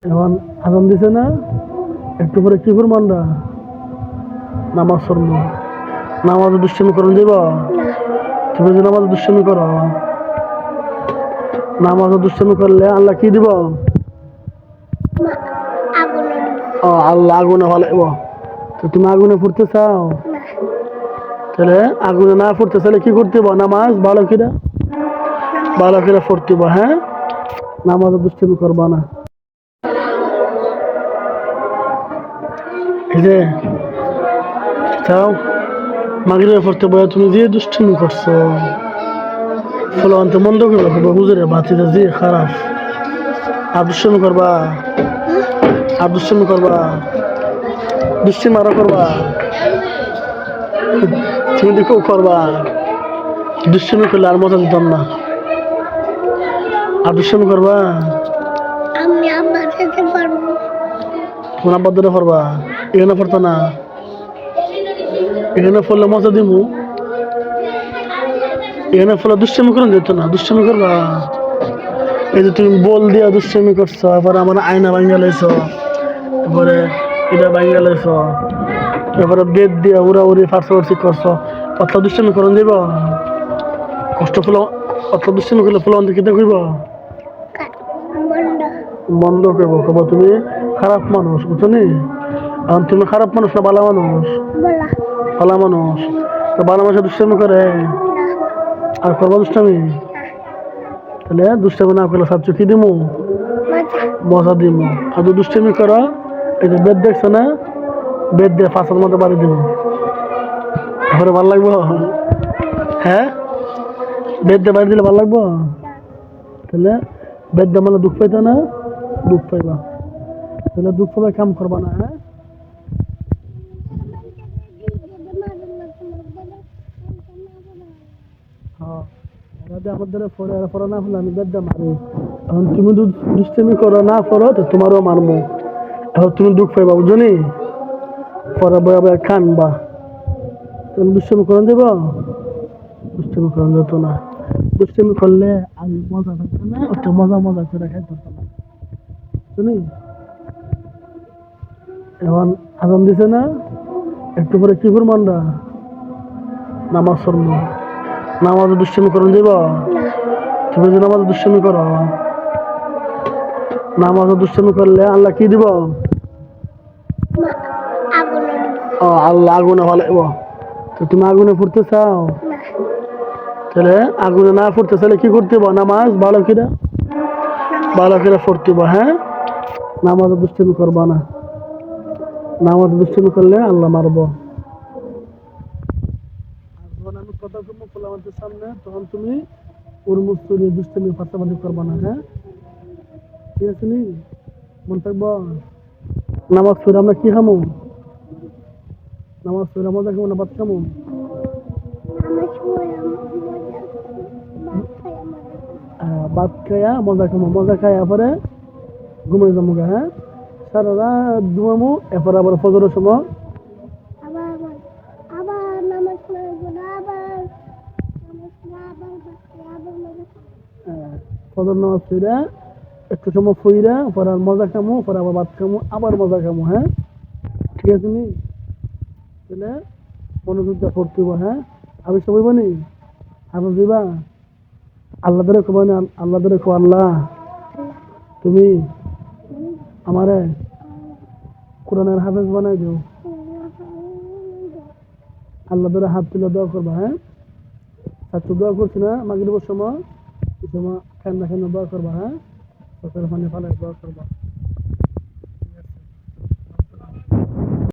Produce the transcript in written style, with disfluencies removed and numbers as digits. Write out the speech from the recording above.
এখন আজান দিছে না, একটু পরে কি করবো আমরা? নামাজ পড়বো। নামাজে দুষ্টামি করুন দিব? তুমি যে নামাজে দুষ্টামি করো, নামাজে দুষ্টামি করলে আল্লাহ কি দিব? ও, আল্লাহ আগুনে ভালাইব। তো তুমি আগুনে ফুটতে চাও? তাহলে আগুনে না ফুটতে চাইলে কি করতে হবে? নামাজ ভালো করে পড়তে হবে। হ্যাঁ, নামাজে দুষ্টামি করবা না। এই যে চাও মাগরিবে পড়তে বয়া তুমি যে দুষ্টামি করছো, ফলো আনতে মন্দ করে রাখবো। হুজুরে বাতিটা যে খারাপ। আর দুষ্টামি করবা, দুষ্টামি আরো করবা। তুমি দেখো করবা, দুষ্টামি করলে আর মজা দিতাম না। আর দুষ্টামি করবা, আমি আব্বার সাথে পারবো। তোমার আব্বার ধরে পড়বা। এখানে পড়তো না, এখানে পড়লে মজা দিব। এখানে পড়লে দুষ্টামি করে যেত না, দুষ্টামি করবা। এই যে তুমি বল দিয়া দুষ্টামি করছো, এরপরে আমার আয়না ভাঙ্গা লাইছো, এরপরে এটা ভাঙ্গা লাইছো, এরপরে বেদ দিয়া উড়াউড়ি ফার্সি করছো। পাতলা দুষ্টামি করন যাব? কষ্ট ফুল পাতলা দুষ্টামি করলে ফুল অন্তর কেটে কইব বন্ধ করবো। কব তুমি খারাপ মানুষ, বুঝছো নি? এখন তুমি খারাপ মানুষ না ভালো মানুষ? ভালো মানুষ। তো ভালো মানুষের দুষ্টামি করে আর করবো দুষ্টামি? তাহলে দুষ্টামি না করলে সবচেয়ে কি দিমু? মজা দিমু। আর যদি দুষ্টামি করো, এই যে বেদ দেখছো না, বেদ দিয়ে ফাঁসার মতো বাড়ি দিব। তারপরে ভালো লাগবো? হ্যাঁ, বেদ দিয়ে বাড়ি দিলে ভালো লাগবো? তাহলে বেদ দিয়ে মানে দুঃখ পাইতো না, দুঃখ পাইবা। তাহলে দুঃখ পাই কাম করবা না। হ্যাঁ, আমাদের পড়ে না হলে আমি বেদ দিয়ে মারি। এখন তুমি দুষ্টামি করো না করো তো তোমারও মারমো। এখন তুমি দুঃখ পাইবা, বুঝছো নি? পরে বয়া বয়া কানবা। তুমি দুষ্টামি করেন দেব? দুষ্টামি করেন যেত না। দুষ্টামি করলে আমি মজা থাকতো না, একটু মজা করে খাইতে পারতাম না, বুঝলি? এখন আজান দিছে না, একটু পরে কি করবো আমরা? নামাজ পড়বো। নামাজে দুষ্টামি করেন দিব? তুমি যে নামাজে দুষ্টামি করো, নামাজে দুষ্টামি করলে আল্লাহ কি দিব? ও, আল্লাহ আগুনে ভালাইব। তো তুমি আগুনে ফুটতে চাও? তাহলে আগুনে না ফুটতে চাইলে কি করতে হবে? নামাজ ভালো করে পড়তে হবে। হ্যাঁ, নামাজে দুষ্টামি করবা না। নামাজে দুষ্টামি করলে আল্লাহ মারবো। যখন আমি কথা কমবো আমাদের সামনে, তখন তুমি উর্মুস্তরি দুষ্টামি ফাঁসাফাঁসি করবা না। হ্যাঁ, ঠিক আছে নি? মন থাকবো। নামাজ পড়ে আমরা কি খামো? নামাজ পড়ে মজা খাবো না ভাত খামো? ভাত খাইয়া মজা খামো, মজা খাইয়া পরে ঘুমাই যাবো। হ্যাঁ, সারা রাত ঘুমামো, এরপর আবার ফজরের সময় ফজর নামাজ পড়া একটু সময় ফুইরা পরে আর মজা খামো, পরে আবার ভাত খামো, আবার মজা খামো। হ্যাঁ, ঠিক আছে নি? তাহলে মনোযোগটা পড়তে হবো। হ্যাঁ, আমি সবাই বলি আবার দিবা আল্লাহ ধরে খবর না, আল্লাহ ধরে খো, আল্লাহ তুমি আমারে কোরআনের হাফেজ বানাই দিও। আল্লাহ ধরে হাত তুলে দোয়া করবা। হ্যাঁ, ছাত্র দোয়া করছি না মাগরিবের সময়, এই সময় খান্না দোয়া করবা। হ্যাঁ, চোখের পানি ফালাই দোয়া করবা।